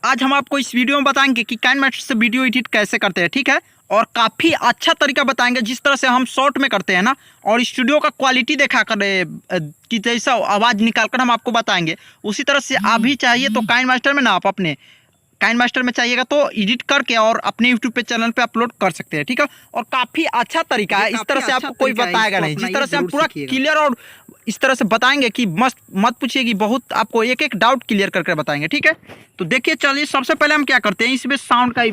आज हम आपको इस वीडियो में बताएंगे कि काइनमास्टर से वीडियो एडिट कैसे करते हैं, ठीक है। और काफ़ी अच्छा तरीका बताएंगे जिस तरह से हम शॉर्ट में करते हैं ना, और स्टूडियो का क्वालिटी देखा कर कि जैसा आवाज़ निकाल कर हम आपको बताएंगे उसी तरह से आप भी चाहिए तो काइनमास्टर में ना आप अपने काइनमास्टर में चाहिएगा तो एडिट करके और अपने यूट्यूब पे चैनल पे अपलोड कर सकते हैं, ठीक है। और काफ़ी अच्छा तरीका है, इस तरह से आपको कोई बताएगा नहीं, जिस तरह से हम पूरा क्लियर और इस तरह से बताएंगे कि मत पूछिए कि बहुत आपको एक एक डाउट क्लियर करके बताएंगे, ठीक है। तो देखिए चलिए सबसे पहले हम क्या करते हैं, इसमें साउंड का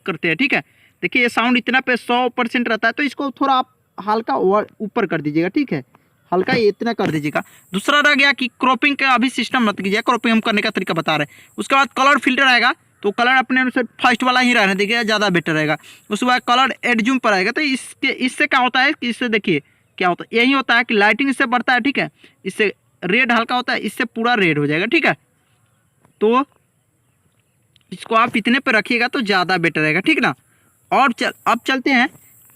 करते हैं, ठीक है। देखिए ये साउंड इतना पे 100% रहता है तो इसको थोड़ा आप हल्का ऊपर कर दीजिएगा, ठीक है। हल्का ये इतना कर दीजिएगा। दूसरा रह गया कि क्रॉपिंग का अभी सिस्टम मत कीजिए, क्रॉपिंग हम करने का तरीका बता रहे हैं। उसके बाद कलर फिल्टर आएगा तो कलर अपने अनुसार फर्स्ट वाला ही रहने देखिए, ज़्यादा बेटर रहेगा। उसके बाद कलर एड जूम पर आएगा तो इससे क्या होता है कि इससे देखिए क्या होता है, यही होता है कि लाइटिंग इससे बढ़ता है, ठीक है। इससे रेड हल्का होता है, इससे पूरा रेड हो जाएगा, ठीक है। तो इसको आप इतने पे रखिएगा तो ज़्यादा बेटर रहेगा, ठीक ना। और अब चलते हैं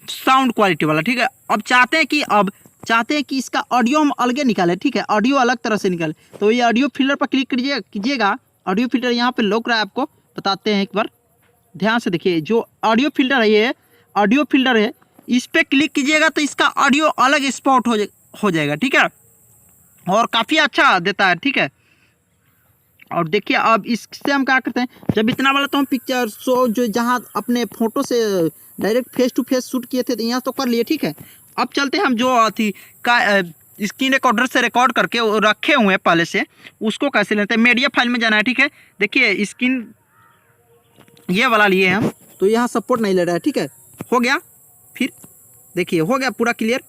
साउंड क्वालिटी वाला, ठीक है। अब चाहते हैं कि इसका ऑडियो हम अलग निकालें, ठीक है। ऑडियो अलग तरह से निकालें तो ये ऑडियो फिल्टर पर क्लिक कीजिएगा। ऑडियो फिल्टर यहाँ पे लौक रहा है, आपको बताते हैं एक बार ध्यान से देखिए। जो ऑडियो फिल्टर है, ये ऑडियो फिल्टर है, इस पर क्लिक कीजिएगा तो इसका ऑडियो अलग स्पॉट हो जाएगा, ठीक है। और काफ़ी अच्छा देता है, ठीक है। और देखिए अब इससे हम क्या करते हैं, जब इतना वाला तो हम पिक्चर जो जहाँ अपने फ़ोटो से direct face to face shoot किए थे तो यहाँ तो कर लिए, ठीक है। अब चलते हैं हम जो थी का स्क्रीन रिकॉर्डर से रिकॉर्ड करके वो रखे हुए हैं पहले से, उसको कैसे लेते हैं। मीडिया फाइल में जाना है, ठीक है। देखिए स्क्रीन ये वाला लिए हम तो यहाँ सपोर्ट नहीं ले रहा है, ठीक है। हो गया, फिर देखिए हो गया पूरा क्लियर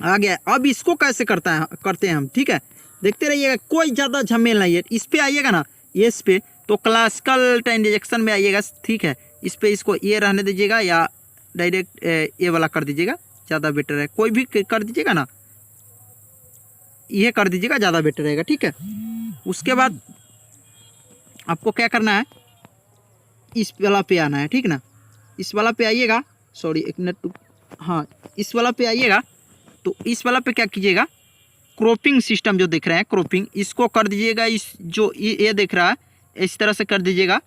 आ गया। अब इसको कैसे करते हैं हम, ठीक है। देखते रहिएगा, कोई ज़्यादा झमेल नहीं है। इस पर आइएगा ना, इस पे तो क्लासिकल ट्रांजेक्शन में आइएगा, ठीक है। इस पर इसको ये रहने दीजिएगा या डायरेक्ट ये वाला कर दीजिएगा, ज़्यादा बेटर है। कोई भी कर दीजिएगा ना, ये कर दीजिएगा, ज़्यादा बेटर रहेगा, ठीक है। उसके बाद आपको क्या करना है, इस वाला पे आना है, ठीक ना। इस वाला पे आइएगा, सॉरी एक मिनट, हाँ इस वाला पे आइएगा। तो इस वाला पे क्या कीजिएगा, क्रॉपिंग सिस्टम जो देख रहे हैं, क्रॉपिंग इसको कर दीजिएगा। इस जो ये देख रहा है इस तरह से कर दीजिएगा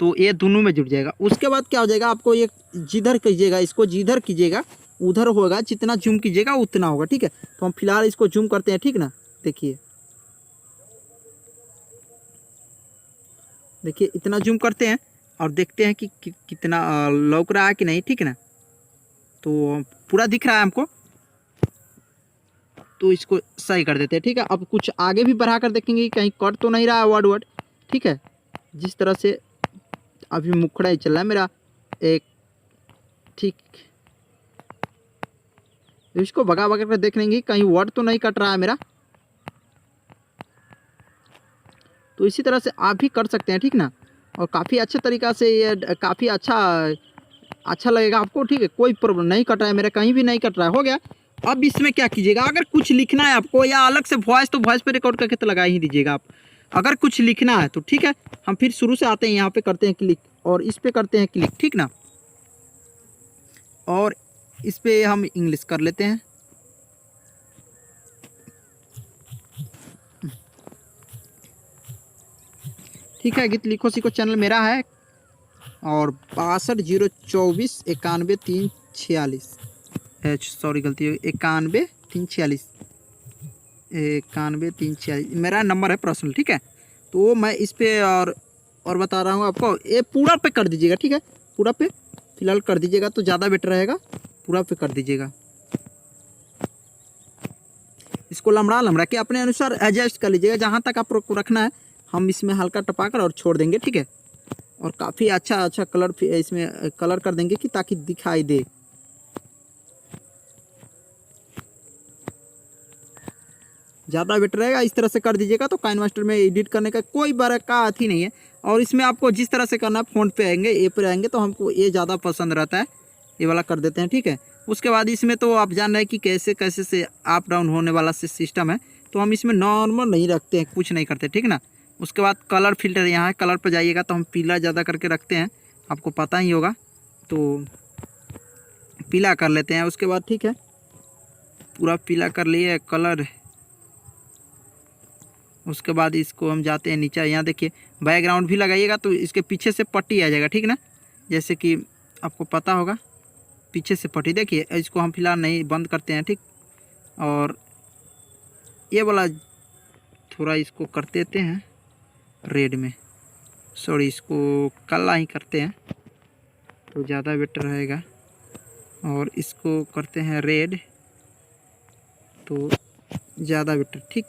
तो ये दोनों में जुड़ जाएगा। उसके बाद क्या हो जाएगा, आपको ये जिधर कीजिएगा, इसको जिधर कीजिएगा उधर होगा, जितना जूम कीजिएगा उतना होगा, ठीक है। तो हम फिलहाल इसको जूम करते हैं, ठीक ना। देखिए इतना जूम करते हैं और देखते हैं कि कितना लौक रहा है कि नहीं, ठीक है ना। तो पूरा दिख रहा है हमको, तो इसको सही कर देते हैं, ठीक है। अब कुछ आगे भी बढ़ा कर देखेंगे कहीं कट तो नहीं रहा है वर्ड, ठीक है। जिस तरह से अभी मुखड़ा ही चल रहा है मेरा एक, ठीक। इसको भगा कर देख लेंगे कहीं वर्ड तो नहीं कट रहा है मेरा। तो इसी तरह से आप भी कर सकते हैं, ठीक ना। और काफ़ी अच्छे तरीक़ा से ये काफ़ी अच्छा लगेगा आपको, ठीक है। कोई प्रॉब्लम नहीं कट रहा है मेरा, कहीं भी नहीं कट रहा है, हो गया। अब इसमें क्या कीजिएगा, अगर कुछ लिखना है आपको या अलग से वॉइस तो वॉइस पे रिकॉर्ड करके तो लगा ही दीजिएगा आप। अगर कुछ लिखना है तो ठीक है, हम फिर शुरू से आते हैं, यहाँ पे करते हैं क्लिक और इस पे करते हैं क्लिक, ठीक ना। और इस पे हम इंग्लिश कर लेते हैं, ठीक है। गीत लिखो सीखो चैनल मेरा है और 62 024 91 346, सॉरी गलती है, 91 346 91 346 मेरा नंबर है पर्सनल, ठीक है। तो मैं इस पे और बता रहा हूँ आपको, ये पूरा पे कर दीजिएगा, ठीक है। पूरा पे फिलहाल कर दीजिएगा तो ज़्यादा बेटर रहेगा, पूरा पे कर दीजिएगा। इसको लमड़ा के अपने अनुसार एडजस्ट कर लीजिएगा, जहाँ तक आपको रखना है हम इसमें हल्का टपाकर और छोड़ देंगे, ठीक है। और काफ़ी अच्छा कलर इसमें कलर कर देंगे कि ताकि दिखाई दे। ज़्यादा बेटर रहेगा, इस तरह से कर दीजिएगा तो काइनमास्टर में एडिट करने का कोई बड़ा का अथी नहीं है। और इसमें आपको जिस तरह से करना है, फ़ोन पे आएंगे, ए पर आएंगे तो हमको ये ज़्यादा पसंद रहता है, ये वाला कर देते हैं, ठीक है। उसके बाद इसमें तो आप जान रहे हैं कि कैसे से अप डाउन होने वाला सिस्टम है, तो हम इसमें नॉर्मल नहीं रखते हैं, कुछ नहीं करते, ठीक ना। उसके बाद कलर फिल्टर यहाँ है, कलर पर जाइएगा तो हम पीला ज़्यादा करके रखते हैं, आपको पता ही होगा, तो पीला कर लेते हैं। उसके बाद ठीक है, पूरा पीला कर लिए कलर। उसके बाद इसको हम जाते हैं नीचे। यहाँ देखिए बैकग्राउंड भी लगाइएगा तो इसके पीछे से पट्टी आ जाएगा, ठीक ना, जैसे कि आपको पता होगा पीछे से पट्टी। देखिए इसको हम फिलहाल नहीं बंद करते हैं, ठीक। और ये वाला थोड़ा इसको कर देते हैं रेड में, सॉरी इसको काला ही करते हैं तो ज़्यादा बेटर रहेगा। और इसको करते हैं रेड तो ज़्यादा बेटर, ठीक।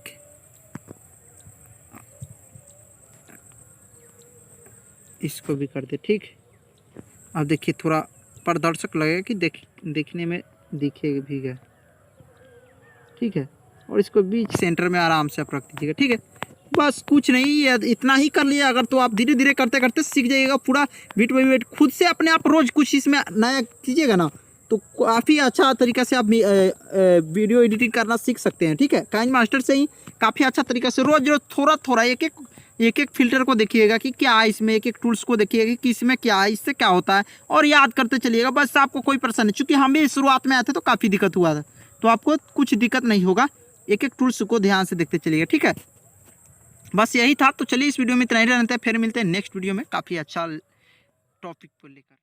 इसको भी कर दे, ठीक। अब देखिए थोड़ा पारदर्शक लगेगा कि देखने में दिखे भी गया, ठीक है। और इसको बीच सेंटर में आराम से आप रख दीजिएगा, ठीक है। बस कुछ नहीं, ये इतना ही कर लिया अगर तो आप धीरे धीरे करते करते सीख जाइएगा पूरा बीट बाई बीट। खुद से अपने आप रोज़ कुछ इसमें नया कीजिएगा ना तो काफ़ी अच्छा तरीका से आप वीडियो एडिटिंग करना सीख सकते हैं, ठीक है। काइनमास्टर से ही काफ़ी अच्छा तरीका से रोज़ रोज़ थोड़ा थोड़ा एक एक फिल्टर को देखिएगा कि क्या है इसमें, एक एक टूल्स को देखिएगा कि इसमें क्या है, इससे क्या होता है, और याद करते चलिएगा। बस आपको कोई परेशानी, चूँकि हम भी शुरुआत में आए थे तो काफ़ी दिक्कत हुआ था, तो आपको कुछ दिक्कत नहीं होगा। एक एक टूल्स को ध्यान से देखते चलिएगा, ठीक है। बस यही था, तो चलिए इस वीडियो में इतना ही रहते हैं, फिर मिलते हैं नेक्स्ट वीडियो में काफ़ी अच्छा टॉपिक को लेकर।